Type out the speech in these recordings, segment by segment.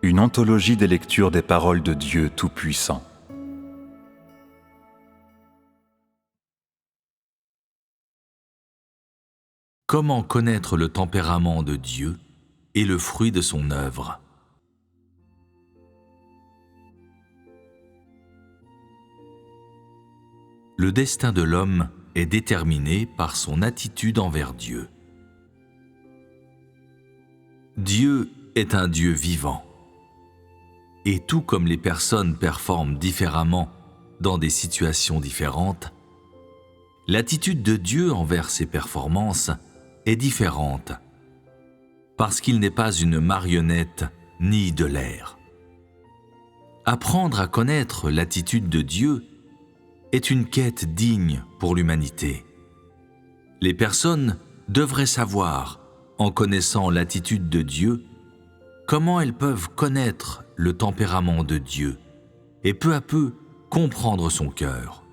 une anthologie des lectures des paroles de Dieu Tout-Puissant. Comment connaître le tempérament de Dieu et le fruit de son œuvre? Le destin de l'homme est déterminé par son attitude envers Dieu. Dieu est un Dieu vivant. Et tout comme les personnes performent différemment dans des situations différentes, l'attitude de Dieu envers ses performances est différente, parce qu'il n'est pas une marionnette ni de l'air. Apprendre à connaître l'attitude de Dieu est une quête digne pour l'humanité. Les personnes devraient savoir, en connaissant l'attitude de Dieu, comment elles peuvent connaître le tempérament de Dieu et peu à peu comprendre son cœur.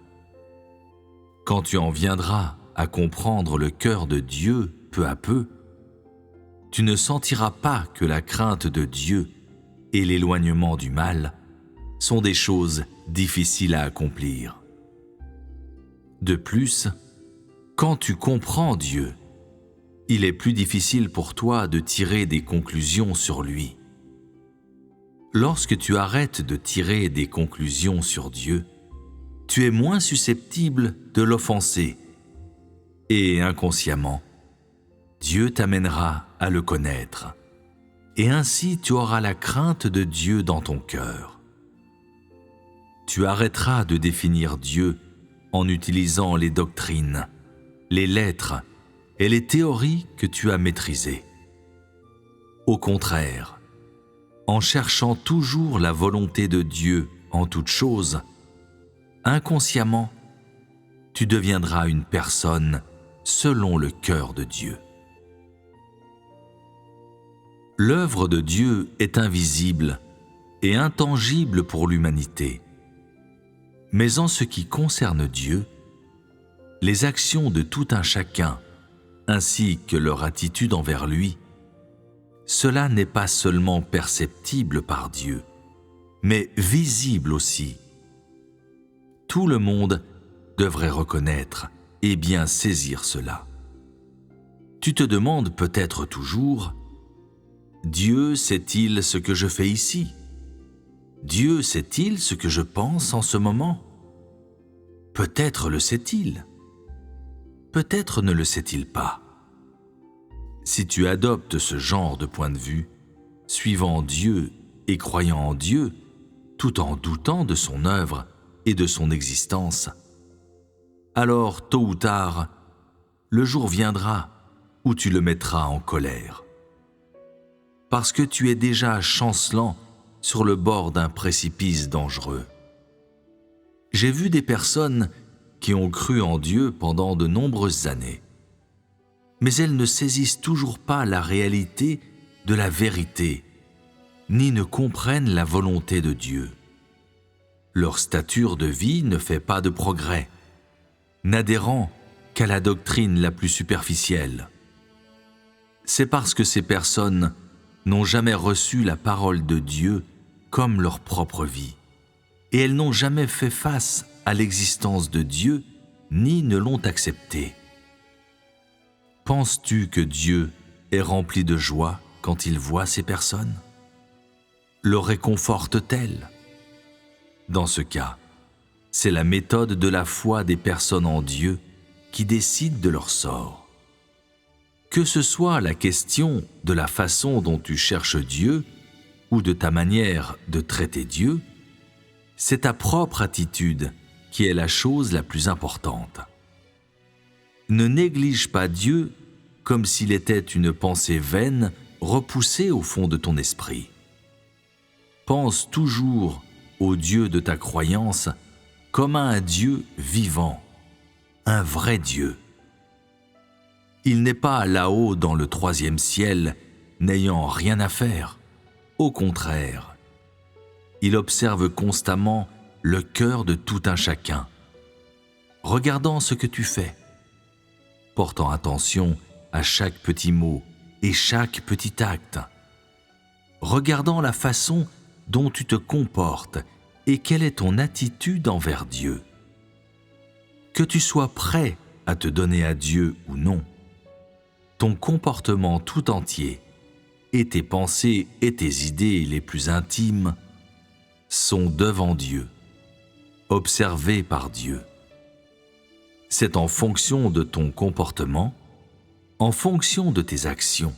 Quand tu en viendras à comprendre le cœur de Dieu peu à peu, tu ne sentiras pas que la crainte de Dieu et l'éloignement du mal sont des choses difficiles à accomplir. De plus, quand tu comprends Dieu, il est plus difficile pour toi de tirer des conclusions sur lui. Lorsque tu arrêtes de tirer des conclusions sur Dieu, tu es moins susceptible de l'offenser et inconsciemment, Dieu t'amènera à le connaître et ainsi tu auras la crainte de Dieu dans ton cœur. Tu arrêteras de définir Dieu en utilisant les doctrines, les lettres et les théories que tu as maîtrisées. Au contraire, en cherchant toujours la volonté de Dieu en toutes choses, inconsciemment, tu deviendras une personne selon le cœur de Dieu. L'œuvre de Dieu est invisible et intangible pour l'humanité. Mais en ce qui concerne Dieu, les actions de tout un chacun, ainsi que leur attitude envers lui, cela n'est pas seulement perceptible par Dieu, mais visible aussi. Tout le monde devrait reconnaître et bien saisir cela. Tu te demandes peut-être toujours, Dieu sait-il ce que je fais ici? Dieu sait-il ce que je pense en ce moment? Peut-être le sait-il. Peut-être ne le sait-il pas. Si tu adoptes ce genre de point de vue, suivant Dieu et croyant en Dieu, tout en doutant de son œuvre et de son existence, alors tôt ou tard, le jour viendra où tu le mettras en colère. Parce que tu es déjà chancelant sur le bord d'un précipice dangereux. J'ai vu des personnes qui ont cru en Dieu pendant de nombreuses années, mais elles ne saisissent toujours pas la réalité de la vérité, ni ne comprennent la volonté de Dieu. Leur stature de vie ne fait pas de progrès, n'adhérant qu'à la doctrine la plus superficielle. C'est parce que ces personnes n'ont jamais reçu la parole de Dieu comme leur propre vie, et elles n'ont jamais fait face à l'existence de Dieu, ni ne l'ont acceptée. Penses-tu que Dieu est rempli de joie quand il voit ces personnes? Le réconforte-t-elle? Dans ce cas, c'est la méthode de la foi des personnes en Dieu qui décide de leur sort. Que ce soit la question de la façon dont tu cherches Dieu ou de ta manière de traiter Dieu, c'est ta propre attitude qui est la chose la plus importante. Ne néglige pas Dieu comme s'il était une pensée vaine repoussée au fond de ton esprit. Pense toujours au Dieu de ta croyance comme à un Dieu vivant, un vrai Dieu. Il n'est pas là-haut dans le 3e ciel, n'ayant rien à faire. Au contraire, il observe constamment le cœur de tout un chacun, regardant ce que tu fais, portant attention à chaque petit mot et chaque petit acte, regardant la façon dont tu te comportes et quelle est ton attitude envers Dieu. Que tu sois prêt à te donner à Dieu ou non, ton comportement tout entier et tes pensées et tes idées les plus intimes sont devant Dieu, observés par Dieu. C'est en fonction de ton comportement, en fonction de tes actions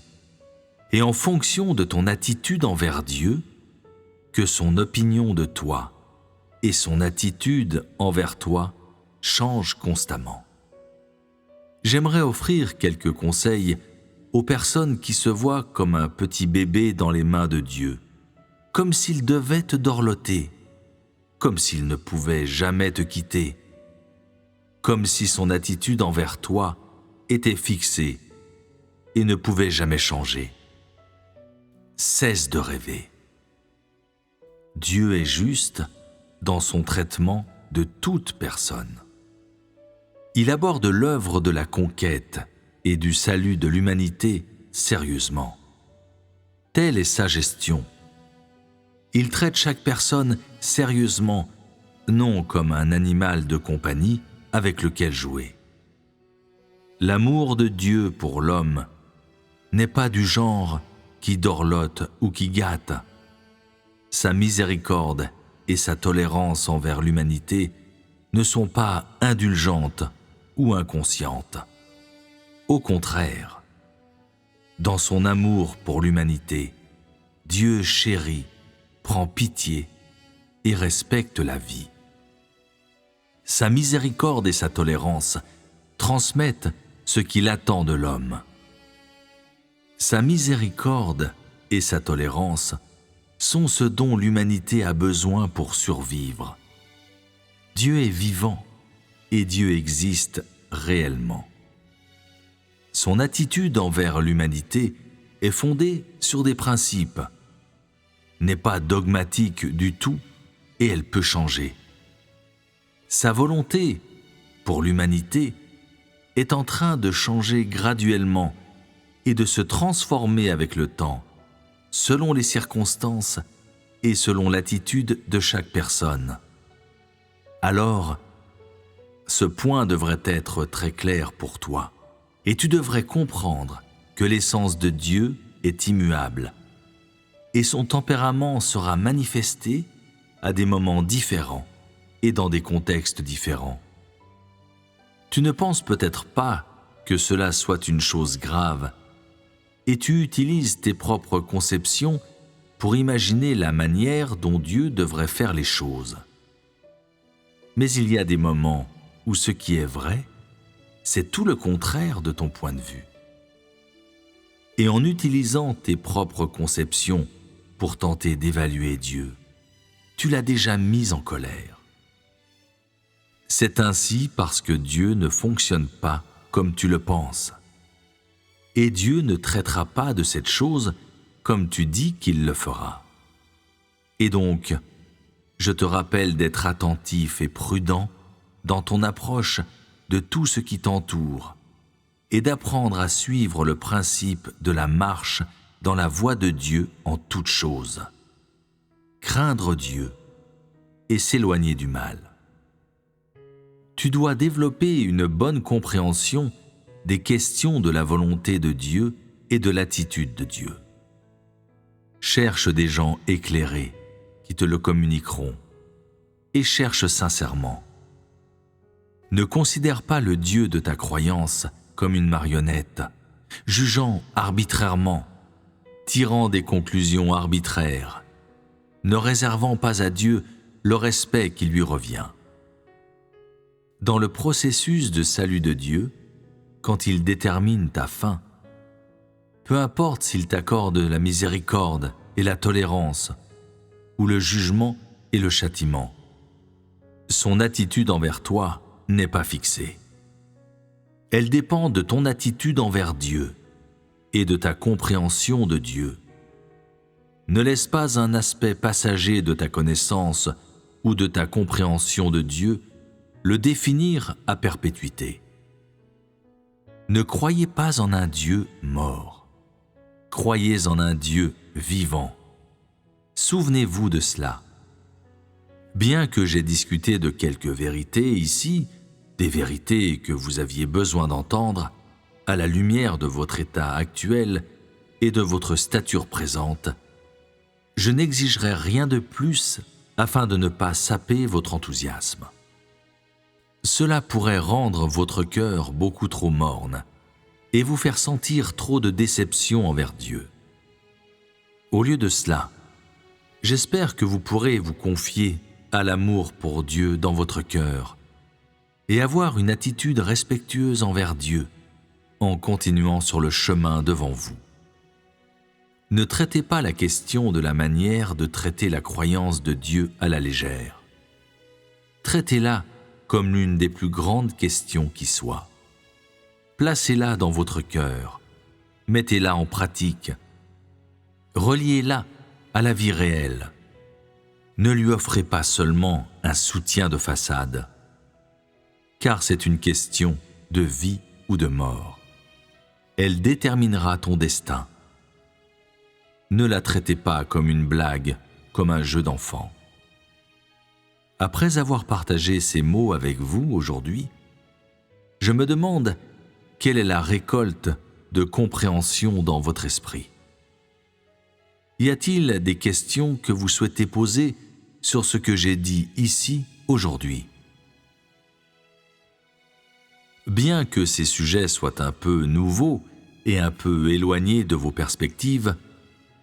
et en fonction de ton attitude envers Dieu que son opinion de toi et son attitude envers toi changent constamment. J'aimerais offrir quelques conseils aux personnes qui se voient comme un petit bébé dans les mains de Dieu, comme s'il devait te dorloter, comme s'il ne pouvait jamais te quitter, comme si son attitude envers toi était fixée et ne pouvait jamais changer. Cesse de rêver. Dieu est juste dans son traitement de toute personne. Il aborde l'œuvre de la conquête et du salut de l'humanité sérieusement. Telle est sa gestion. Il traite chaque personne sérieusement, non comme un animal de compagnie avec lequel jouer. L'amour de Dieu pour l'homme n'est pas du genre qui dorlote ou qui gâte. Sa miséricorde et sa tolérance envers l'humanité ne sont pas indulgentes ou inconscientes. Au contraire, dans son amour pour l'humanité, Dieu chérit, prend pitié et respecte la vie. Sa miséricorde et sa tolérance transmettent ce qu'il attend de l'homme. Sa miséricorde et sa tolérance sont ce dont l'humanité a besoin pour survivre. Dieu est vivant et Dieu existe réellement. Son attitude envers l'humanité est fondée sur des principes, n'est pas dogmatique du tout et elle peut changer. Sa volonté pour l'humanité est en train de changer graduellement et de se transformer avec le temps, selon les circonstances et selon l'attitude de chaque personne. Alors, ce point devrait être très clair pour toi, et tu devrais comprendre que l'essence de Dieu est immuable, et son tempérament sera manifesté à des moments différents et dans des contextes différents. Tu ne penses peut-être pas que cela soit une chose grave, et tu utilises tes propres conceptions pour imaginer la manière dont Dieu devrait faire les choses. Mais il y a des moments où ce qui est vrai, c'est tout le contraire de ton point de vue. Et en utilisant tes propres conceptions pour tenter d'évaluer Dieu, tu l'as déjà mis en colère. C'est ainsi parce que Dieu ne fonctionne pas comme tu le penses. Et Dieu ne traitera pas de cette chose comme tu dis qu'il le fera. Et donc, je te rappelle d'être attentif et prudent dans ton approche de tout ce qui t'entoure et d'apprendre à suivre le principe de la marche dans la voie de Dieu en toutes choses. Craindre Dieu et s'éloigner du mal. Tu dois développer une bonne compréhension des questions de la volonté de Dieu et de l'attitude de Dieu. Cherche des gens éclairés qui te le communiqueront et cherche sincèrement. Ne considère pas le Dieu de ta croyance comme une marionnette, jugeant arbitrairement, tirant des conclusions arbitraires, ne réservant pas à Dieu le respect qui lui revient. Dans le processus de salut de Dieu, quand il détermine ta fin, peu importe s'il t'accorde la miséricorde et la tolérance, ou le jugement et le châtiment, son attitude envers toi n'est pas fixée. Elle dépend de ton attitude envers Dieu et de ta compréhension de Dieu. Ne laisse pas un aspect passager de ta connaissance ou de ta compréhension de Dieu le définir à perpétuité. Ne croyez pas en un Dieu mort. Croyez en un Dieu vivant Souvenez-vous de cela. Bien que j'ai discuté de quelques vérités ici, des vérités que vous aviez besoin d'entendre, à la lumière de votre état actuel et de votre stature présente, je n'exigerai rien de plus afin de ne pas saper votre enthousiasme. Cela pourrait rendre votre cœur beaucoup trop morne et vous faire sentir trop de déception envers Dieu. Au lieu de cela, j'espère que vous pourrez vous confier à l'amour pour Dieu dans votre cœur et avoir une attitude respectueuse envers Dieu en continuant sur le chemin devant vous. Ne traitez pas la question de la manière de traiter la croyance de Dieu à la légère. Traitez-la comme l'une des plus grandes questions qui soit. Placez-la dans votre cœur, mettez-la en pratique, reliez-la à la vie réelle. Ne lui offrez pas seulement un soutien de façade, car c'est une question de vie ou de mort. Elle déterminera ton destin. Ne la traitez pas comme une blague, comme un jeu d'enfant. Après avoir partagé ces mots avec vous aujourd'hui, je me demande quelle est la récolte de compréhension dans votre esprit. Y a-t-il des questions que vous souhaitez poser sur ce que j'ai dit ici aujourd'hui? Bien que ces sujets soient un peu nouveaux et un peu éloignés de vos perspectives,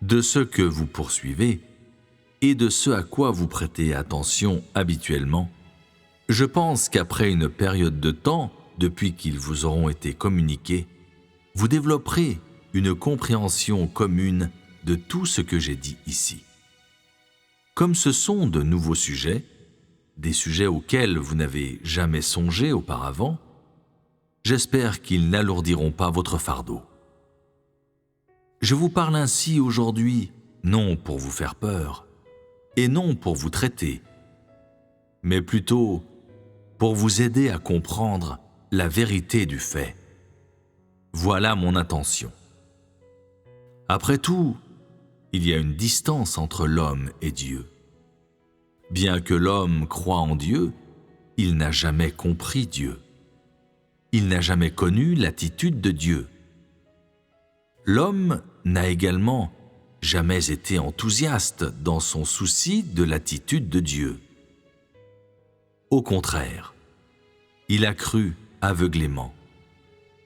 de ce que vous poursuivez et de ce à quoi vous prêtez attention habituellement, je pense qu'après une période de temps, depuis qu'ils vous auront été communiqués, vous développerez une compréhension commune de tout ce que j'ai dit ici. Comme ce sont de nouveaux sujets, des sujets auxquels vous n'avez jamais songé auparavant, j'espère qu'ils n'alourdiront pas votre fardeau. Je vous parle ainsi aujourd'hui, non pour vous faire peur, et non pour vous traiter, mais plutôt pour vous aider à comprendre la vérité du fait. Voilà mon intention. Après tout, il y a une distance entre l'homme et Dieu. Bien que l'homme croie en Dieu, il n'a jamais compris Dieu. Il n'a jamais connu l'attitude de Dieu. L'homme n'a également jamais été enthousiaste dans son souci de l'attitude de Dieu. Au contraire, il a cru aveuglément.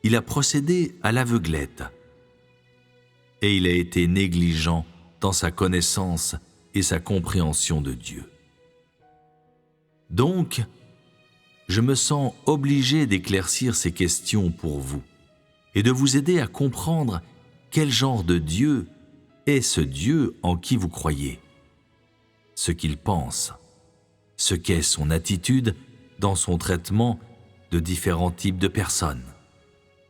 Il a procédé à l'aveuglette. Et il a été négligent dans sa connaissance et sa compréhension de Dieu. Donc, je me sens obligé d'éclaircir ces questions pour vous et de vous aider à comprendre quel genre de Dieu est ce Dieu en qui vous croyez, ce qu'il pense, ce qu'est son attitude dans son traitement de différents types de personnes,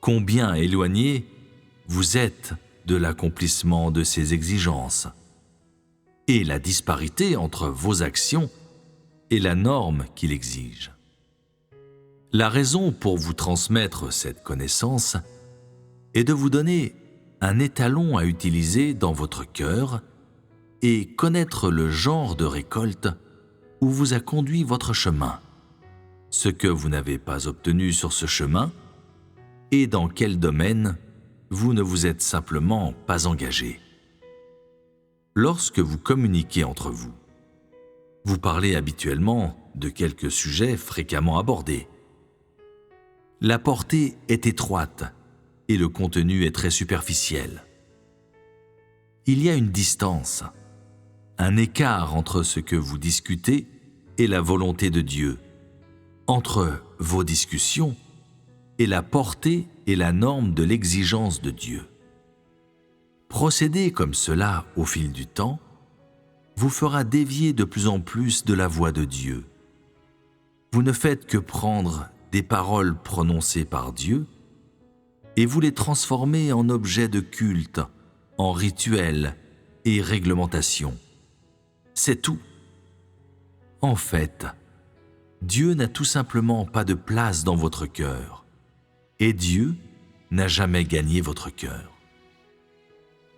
combien éloigné vous êtes de l'accomplissement de ses exigences, et la disparité entre vos actions et la norme qu'il exige. La raison pour vous transmettre cette connaissance est de vous donner un étalon à utiliser dans votre cœur et connaître le genre de récolte où vous a conduit votre chemin, ce que vous n'avez pas obtenu sur ce chemin et dans quel domaine vous ne vous êtes simplement pas engagé. Lorsque vous communiquez entre vous, vous parlez habituellement de quelques sujets fréquemment abordés. La portée est étroite et le contenu est très superficiel. Il y a une distance, un écart entre ce que vous discutez et la volonté de Dieu, entre vos discussions et la portée et la norme de l'exigence de Dieu. Procéder comme cela au fil du temps vous fera dévier de plus en plus de la voie de Dieu. Vous ne faites que prendre des paroles prononcées par Dieu et vous les transformez en objets de culte, en rituels et réglementations. C'est tout. En fait, Dieu n'a tout simplement pas de place dans votre cœur, et Dieu n'a jamais gagné votre cœur.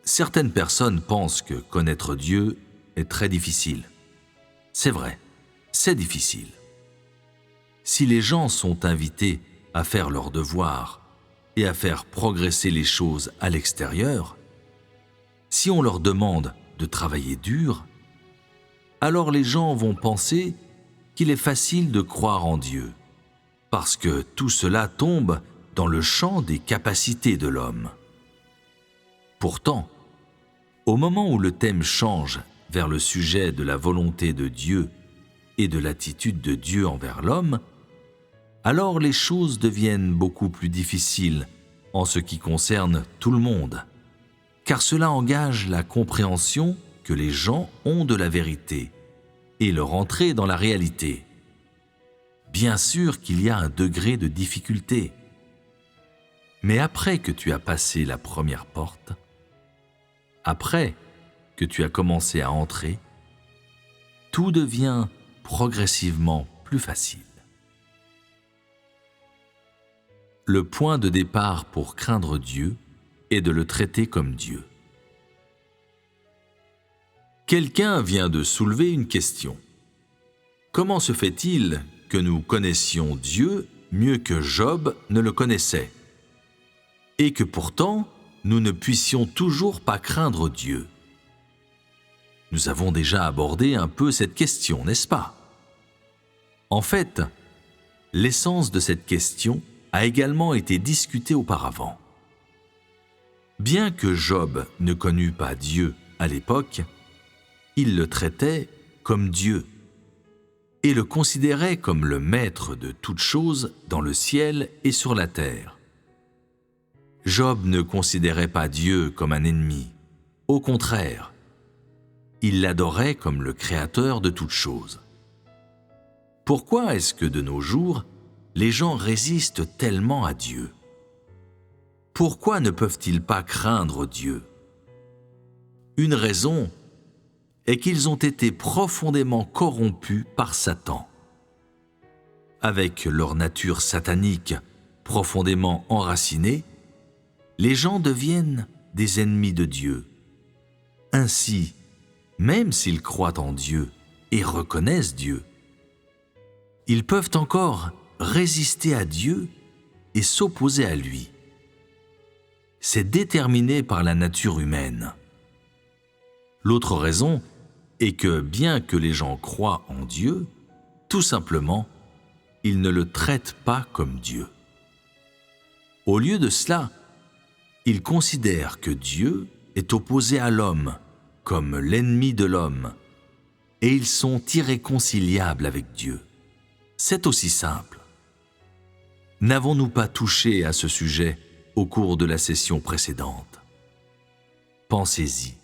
Certaines personnes pensent que connaître Dieu est très difficile. C'est vrai, c'est difficile. Si les gens sont invités à faire leurs devoirs et à faire progresser les choses à l'extérieur, si on leur demande de travailler dur, alors les gens vont penser qu'il est facile de croire en Dieu, parce que tout cela tombe dans le champ des capacités de l'homme. Pourtant, au moment où le thème change vers le sujet de la volonté de Dieu et de l'attitude de Dieu envers l'homme, alors les choses deviennent beaucoup plus difficiles en ce qui concerne tout le monde, car cela engage la compréhension que les gens ont de la vérité et leur entrée dans la réalité. Bien sûr qu'il y a un degré de difficulté, mais après que tu as passé la première porte, après que tu as commencé à entrer, tout devient progressivement plus facile. Le point de départ pour craindre Dieu est de le traiter comme Dieu. Quelqu'un vient de soulever une question. Comment se fait-il que nous connaissions Dieu mieux que Job ne le connaissait, et que pourtant nous ne puissions toujours pas craindre Dieu? Nous avons déjà abordé un peu cette question, n'est-ce pas? En fait, l'essence de cette question a également été discutée auparavant. Bien que Job ne connût pas Dieu à l'époque, il le traitait comme Dieu et le considérait comme le maître de toutes choses dans le ciel et sur la terre. Job ne considérait pas Dieu comme un ennemi. Au contraire, il l'adorait comme le créateur de toutes choses. Pourquoi est-ce que de nos jours, les gens résistent tellement à Dieu? Pourquoi ne peuvent-ils pas craindre Dieu? Une raison est qu'ils ont été profondément corrompus par Satan. Avec leur nature satanique profondément enracinée, les gens deviennent des ennemis de Dieu. Ainsi, même s'ils croient en Dieu et reconnaissent Dieu, ils peuvent encore résister à Dieu et s'opposer à lui. C'est déterminé par la nature humaine. L'autre raison est que bien que les gens croient en Dieu, tout simplement, ils ne le traitent pas comme Dieu. Au lieu de cela, ils considèrent que Dieu est opposé à l'homme, comme l'ennemi de l'homme, et ils sont irréconciliables avec Dieu. C'est aussi simple. N'avons-nous pas touché à ce sujet au cours de la session précédente? Pensez-y.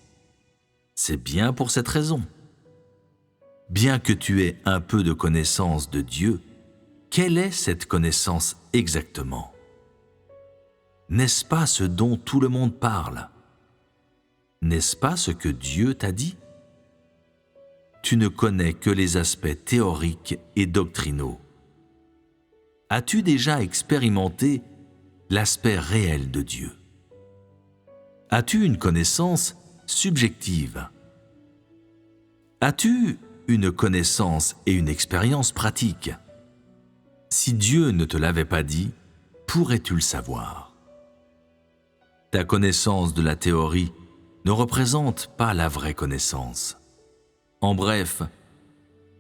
C'est bien pour cette raison. Bien que tu aies un peu de connaissance de Dieu, quelle est cette connaissance exactement? N'est-ce pas ce dont tout le monde parle? N'est-ce pas ce que Dieu t'a dit? Tu ne connais que les aspects théoriques et doctrinaux. As-tu déjà expérimenté l'aspect réel de Dieu? As-tu une connaissance subjective? As-tu une connaissance et une expérience pratique? Si Dieu ne te l'avait pas dit, pourrais-tu le savoir? Ta connaissance de la théorie ne représente pas la vraie connaissance. En bref,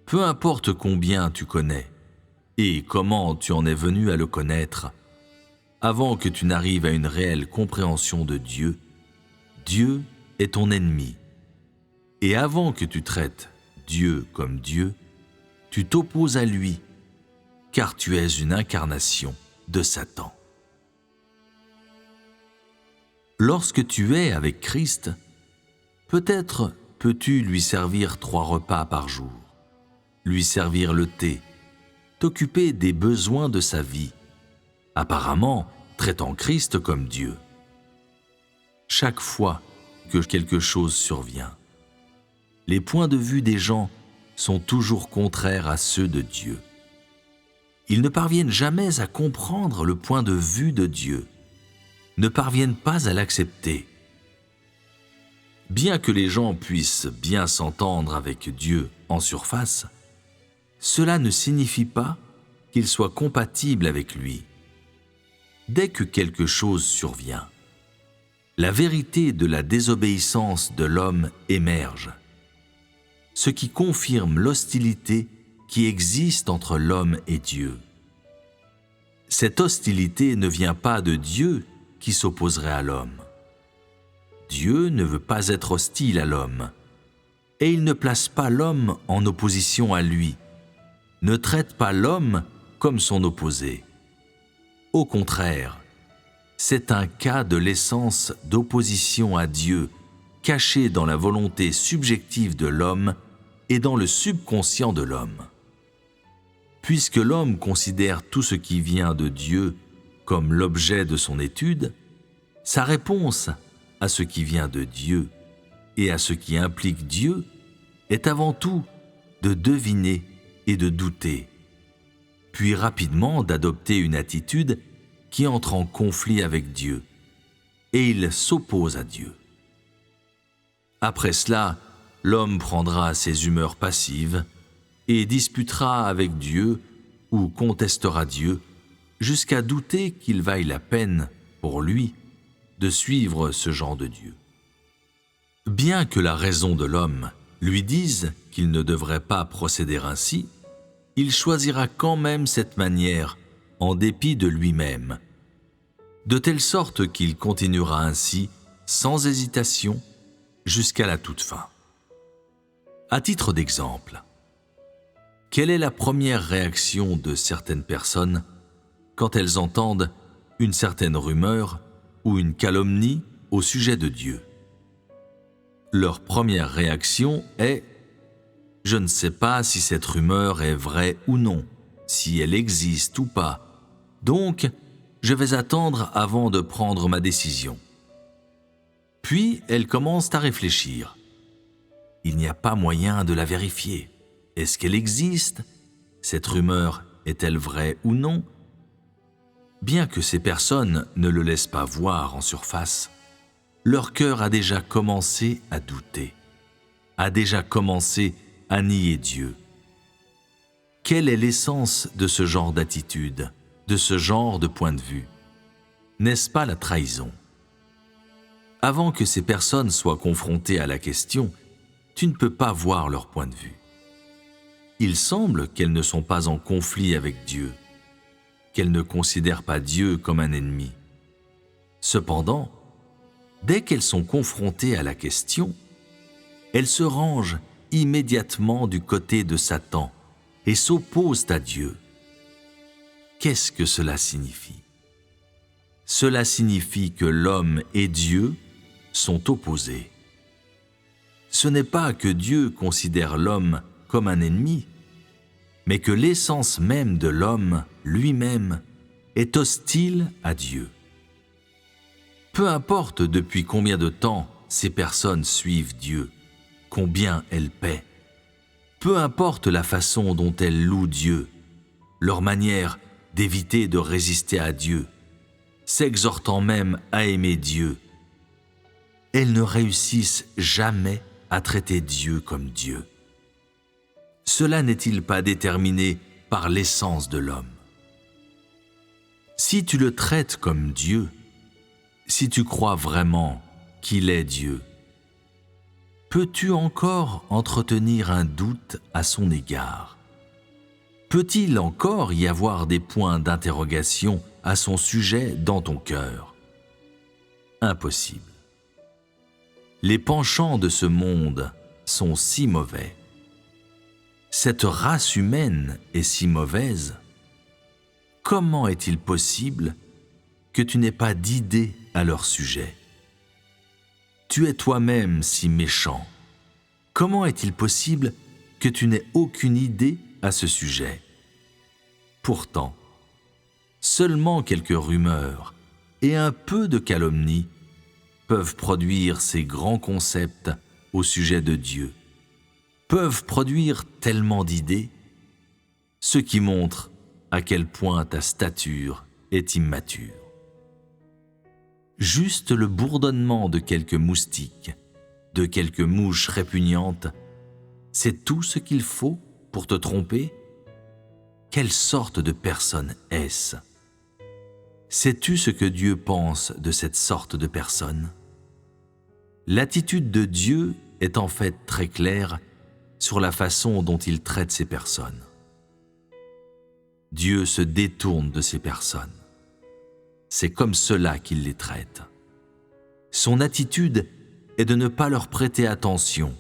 peu importe combien tu connais et comment tu en es venu à le connaître, avant que tu n'arrives à une réelle compréhension de Dieu, Dieu est ton ennemi. Et avant que tu traites Dieu comme Dieu, tu t'opposes à lui, car tu es une incarnation de Satan. Lorsque tu es avec Christ, peut-être peux-tu lui servir 3 repas par jour, lui servir le thé, t'occuper des besoins de sa vie, apparemment traitant Christ comme Dieu. Chaque fois que quelque chose survient, les points de vue des gens sont toujours contraires à ceux de Dieu. Ils ne parviennent jamais à comprendre le point de vue de Dieu, ne parviennent pas à l'accepter. Bien que les gens puissent bien s'entendre avec Dieu en surface, cela ne signifie pas qu'ils soient compatibles avec lui. Dès que quelque chose survient, la vérité de la désobéissance de l'homme émerge, ce qui confirme l'hostilité qui existe entre l'homme et Dieu. Cette hostilité ne vient pas de Dieu qui s'opposerait à l'homme. Dieu ne veut pas être hostile à l'homme, et il ne place pas l'homme en opposition à lui, ne traite pas l'homme comme son opposé. Au contraire, c'est un cas de l'essence d'opposition à Dieu, cachée dans la volonté subjective de l'homme et dans le subconscient de l'homme. Puisque l'homme considère tout ce qui vient de Dieu comme l'objet de son étude, sa réponse à ce qui vient de Dieu et à ce qui implique Dieu est avant tout de deviner et de douter, puis rapidement d'adopter une attitude qui entre en conflit avec Dieu, et il s'oppose à Dieu. Après cela, l'homme prendra ses humeurs passives et disputera avec Dieu ou contestera Dieu jusqu'à douter qu'il vaille la peine pour lui de suivre ce genre de Dieu. Bien que la raison de l'homme lui dise qu'il ne devrait pas procéder ainsi, il choisira quand même cette manière en dépit de lui-même, de telle sorte qu'il continuera ainsi sans hésitation jusqu'à la toute fin. À titre d'exemple, quelle est la première réaction de certaines personnes quand elles entendent une certaine rumeur ou une calomnie au sujet de Dieu? Leur première réaction est « Je ne sais pas si cette rumeur est vraie ou non, si elle existe ou pas, donc je vais attendre avant de prendre ma décision. » Puis elles commencent à réfléchir. Il n'y a pas moyen de la vérifier. Est-ce qu'elle existe? Cette rumeur est-elle vraie ou non? Bien que ces personnes ne le laissent pas voir en surface, leur cœur a déjà commencé à douter, a déjà commencé à nier Dieu. Quelle est l'essence de ce genre d'attitude, de ce genre de point de vue? N'est-ce pas la trahison? Avant que ces personnes soient confrontées à la question, tu ne peux pas voir leur point de vue. Il semble qu'elles ne sont pas en conflit avec Dieu, qu'elles ne considèrent pas Dieu comme un ennemi. Cependant, dès qu'elles sont confrontées à la question, elles se rangent immédiatement du côté de Satan et s'opposent à Dieu. Qu'est-ce que cela signifie? Cela signifie que l'homme et Dieu sont opposés. Ce n'est pas que Dieu considère l'homme comme un ennemi, mais que l'essence même de l'homme lui-même est hostile à Dieu. Peu importe depuis combien de temps ces personnes suivent Dieu, combien elles paient, peu importe la façon dont elles louent Dieu, leur manière d'éviter de résister à Dieu, s'exhortant même à aimer Dieu, elles ne réussissent jamais à traiter Dieu comme Dieu. Cela n'est-il pas déterminé par l'essence de l'homme? Si tu le traites comme Dieu, si tu crois vraiment qu'il est Dieu, peux-tu encore entretenir un doute à son égard? Peut-il encore y avoir des points d'interrogation à son sujet dans ton cœur? Impossible. Les penchants de ce monde sont si mauvais. Cette race humaine est si mauvaise. Comment est-il possible que tu n'aies pas d'idée à leur sujet? Tu es toi-même si méchant. Comment est-il possible que tu n'aies aucune idée à ce sujet? Pourtant, seulement quelques rumeurs et un peu de calomnie peuvent produire ces grands concepts au sujet de Dieu, peuvent produire tellement d'idées, ce qui montre à quel point ta stature est immature. Juste le bourdonnement de quelques moustiques de quelques mouches répugnantes, c'est tout ce qu'il faut pour te tromper? Quelle sorte de personne est-ce? Sais-tu ce que Dieu pense de cette sorte de personne? L'attitude de Dieu est en fait très claire sur la façon dont il traite ces personnes. Dieu se détourne de ces personnes. C'est comme cela qu'il les traite. Son attitude est de ne pas leur prêter attention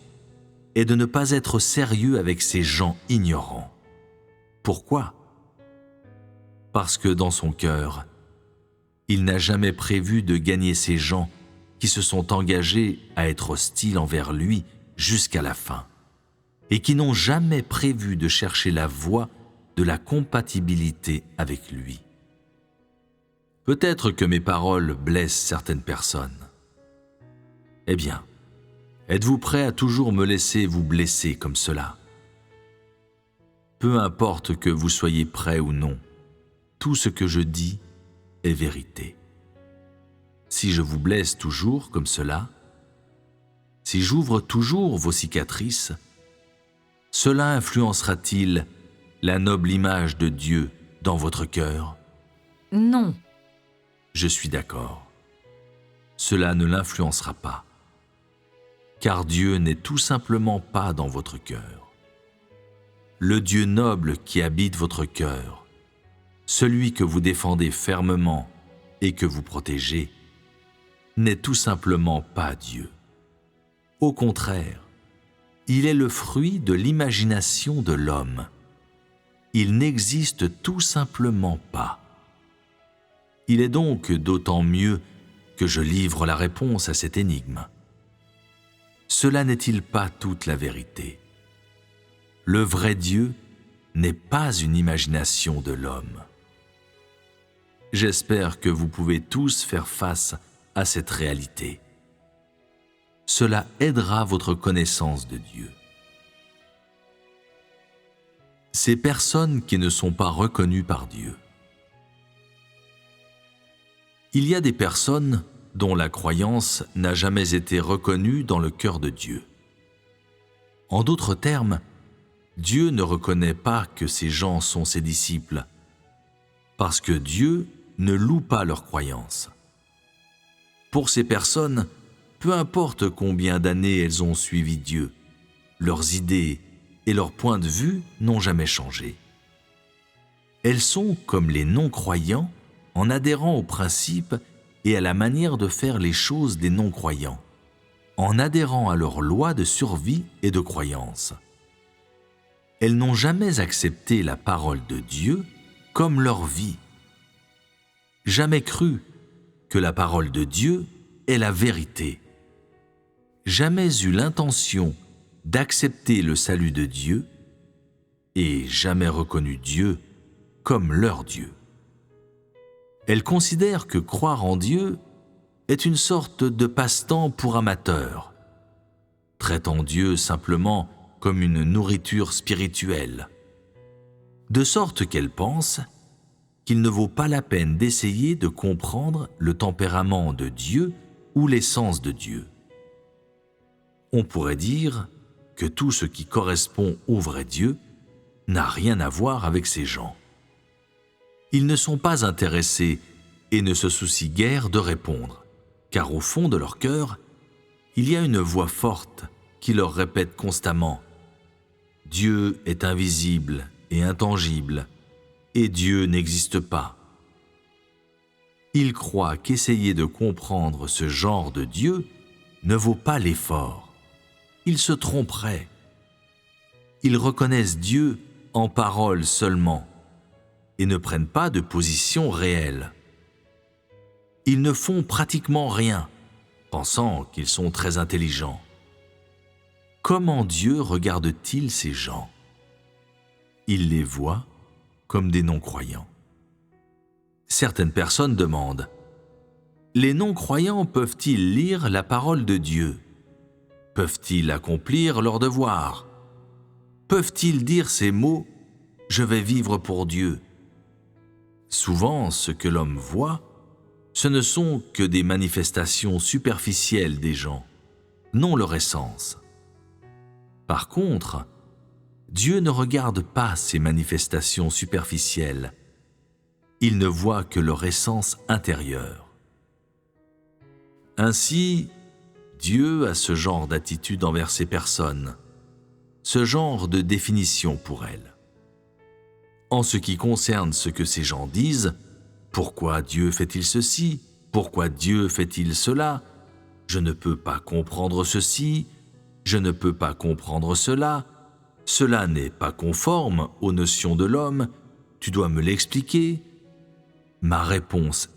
et de ne pas être sérieux avec ces gens ignorants. Pourquoi? Parce que dans son cœur, il n'a jamais prévu de gagner ces gens qui se sont engagés à être hostiles envers lui jusqu'à la fin et qui n'ont jamais prévu de chercher la voie de la compatibilité avec lui. Peut-être que mes paroles blessent certaines personnes. Eh bien, êtes-vous prêt à toujours me laisser vous blesser comme cela? Peu importe que vous soyez prêt ou non, tout ce que je dis est vérité. Si je vous blesse toujours comme cela, si j'ouvre toujours vos cicatrices, cela influencera-t-il la noble image de Dieu dans votre cœur? Non. Je suis d'accord. Cela ne l'influencera pas, car Dieu n'est tout simplement pas dans votre cœur. Le Dieu noble qui habite votre cœur, celui que vous défendez fermement et que vous protégez, n'est tout simplement pas Dieu. Au contraire, il est le fruit de l'imagination de l'homme. Il n'existe tout simplement pas. Il est donc d'autant mieux que je livre la réponse à cette énigme. Cela n'est-il pas toute la vérité? Le vrai Dieu n'est pas une imagination de l'homme. J'espère que vous pouvez tous faire face à cette réalité. Cela aidera votre connaissance de Dieu. Ces personnes qui ne sont pas reconnues par Dieu. Il y a des personnes dont la croyance n'a jamais été reconnue dans le cœur de Dieu. En d'autres termes, Dieu ne reconnaît pas que ces gens sont ses disciples, parce que Dieu ne loue pas leur croyance. Pour ces personnes, peu importe combien d'années elles ont suivi Dieu, leurs idées et leurs points de vue n'ont jamais changé. Elles sont comme les non-croyants en adhérant aux principes et à la manière de faire les choses des non-croyants, en adhérant à leurs lois de survie et de croyance. Elles n'ont jamais accepté la parole de Dieu comme leur vie. Jamais cru que la parole de Dieu est la vérité. Jamais eu l'intention d'accepter le salut de Dieu et jamais reconnu Dieu comme leur Dieu. Elles considèrent que croire en Dieu est une sorte de passe-temps pour amateurs, traitant Dieu simplement comme une nourriture spirituelle, de sorte qu'elles pensent qu'il ne vaut pas la peine d'essayer de comprendre le tempérament de Dieu ou l'essence de Dieu. On pourrait dire que tout ce qui correspond au vrai Dieu n'a rien à voir avec ces gens. Ils ne sont pas intéressés et ne se soucient guère de répondre, car au fond de leur cœur, il y a une voix forte qui leur répète constamment « Dieu est invisible et intangible, et Dieu n'existe pas. » Ils croient qu'essayer de comprendre ce genre de Dieu ne vaut pas l'effort. Ils se tromperaient. Ils reconnaissent Dieu en parole seulement et ne prennent pas de position réelle. Ils ne font pratiquement rien, pensant qu'ils sont très intelligents. Comment Dieu regarde-t-il ces gens? Il les voit comme des non-croyants. Certaines personnes demandent « Les non-croyants peuvent-ils lire la parole de Dieu? Peuvent-ils accomplir leur devoir? Peuvent-ils dire ces mots « Je vais vivre pour Dieu » ? Souvent, ce que l'homme voit, ce ne sont que des manifestations superficielles des gens. non leur essence. Par contre, Dieu ne regarde pas ces manifestations superficielles. Il ne voit que leur essence intérieure. Ainsi, Dieu a ce genre d'attitude envers ces personnes, ce genre de définition pour elles. En ce qui concerne ce que ces gens disent, pourquoi Dieu fait-il ceci? Pourquoi Dieu fait-il cela? Je ne peux pas comprendre ceci, je ne peux pas comprendre cela, cela n'est pas conforme aux notions de l'homme, tu dois me l'expliquer. Ma réponse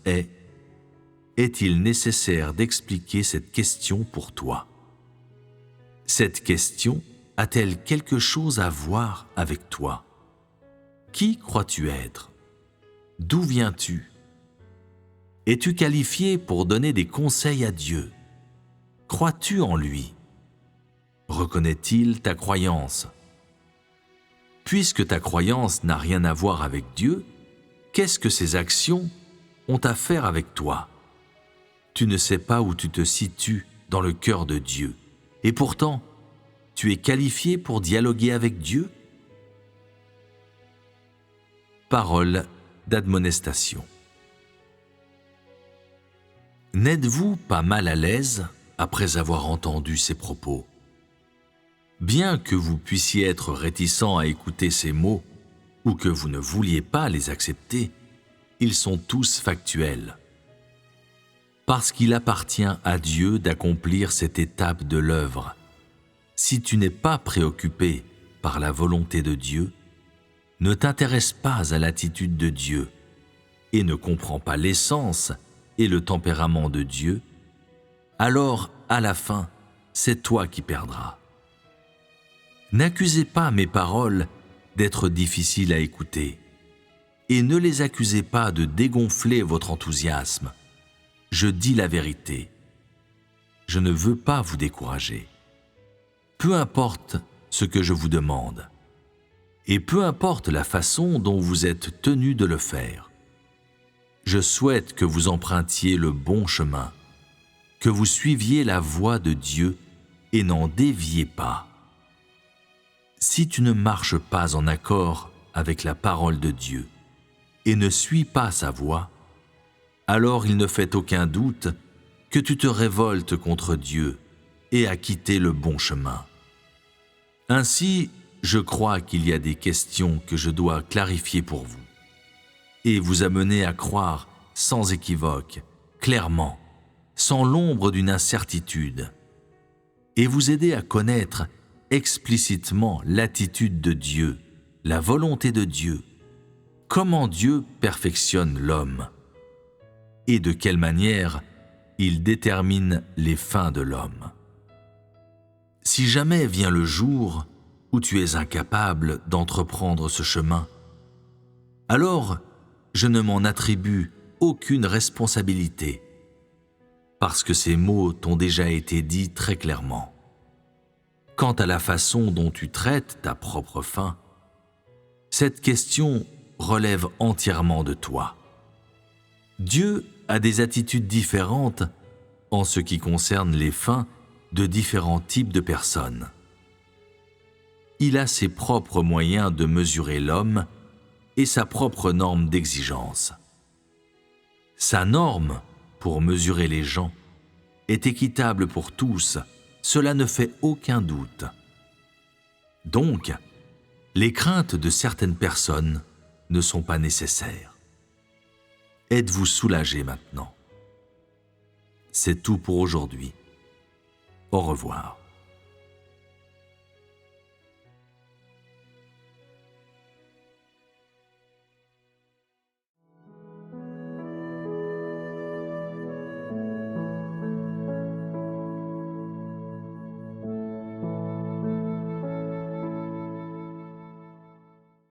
est-il nécessaire d'expliquer cette question pour toi? Cette question a-t-elle quelque chose à voir avec toi? Qui crois-tu être? D'où viens-tu? Es-tu qualifié pour donner des conseils à Dieu? Crois-tu en lui? Reconnaît-il ta croyance? Puisque ta croyance n'a rien à voir avec Dieu, qu'est-ce que ces actions ont à faire avec toi? Tu ne sais pas où tu te situes dans le cœur de Dieu, et pourtant, tu es qualifié pour dialoguer avec Dieu? Parole d'admonestation. N'êtes-vous pas mal à l'aise après avoir entendu ces propos? Bien que vous puissiez être réticent à écouter ces mots ou que vous ne vouliez pas les accepter, ils sont tous factuels. Parce qu'il appartient à Dieu d'accomplir cette étape de l'œuvre. Si tu n'es pas préoccupé par la volonté de Dieu, ne t'intéresse pas à l'attitude de Dieu et ne comprends pas l'essence et le tempérament de Dieu, alors, à la fin, c'est toi qui perdras. N'accusez pas mes paroles d'être difficiles à écouter, et ne les accusez pas de dégonfler votre enthousiasme. Je dis la vérité. Je ne veux pas vous décourager. Peu importe ce que je vous demande, et peu importe la façon dont vous êtes tenu de le faire. Je souhaite que vous empruntiez le bon chemin, que vous suiviez la voie de Dieu et n'en déviez pas. Si tu ne marches pas en accord avec la parole de Dieu et ne suis pas sa voie, alors il ne fait aucun doute que tu te révoltes contre Dieu et as quitté le bon chemin. Ainsi, je crois qu'il y a des questions que je dois clarifier pour vous et vous amener à croire sans équivoque, clairement, sans l'ombre d'une incertitude, et vous aider à connaître explicitement l'attitude de Dieu, la volonté de Dieu, comment Dieu perfectionne l'homme, et de quelle manière il détermine les fins de l'homme. Si jamais vient le jour où tu es incapable d'entreprendre ce chemin, alors je ne m'en attribue aucune responsabilité, parce que ces mots t'ont déjà été dits très clairement. Quant à la façon dont tu traites ta propre fin, cette question relève entièrement de toi. Dieu a des attitudes différentes en ce qui concerne les fins de différents types de personnes. Il a ses propres moyens de mesurer l'homme et sa propre norme d'exigence. Sa norme pour mesurer les gens est équitable pour tous, cela ne fait aucun doute. Donc, les craintes de certaines personnes ne sont pas nécessaires. Êtes-vous soulagé maintenant? C'est tout pour aujourd'hui. Au revoir.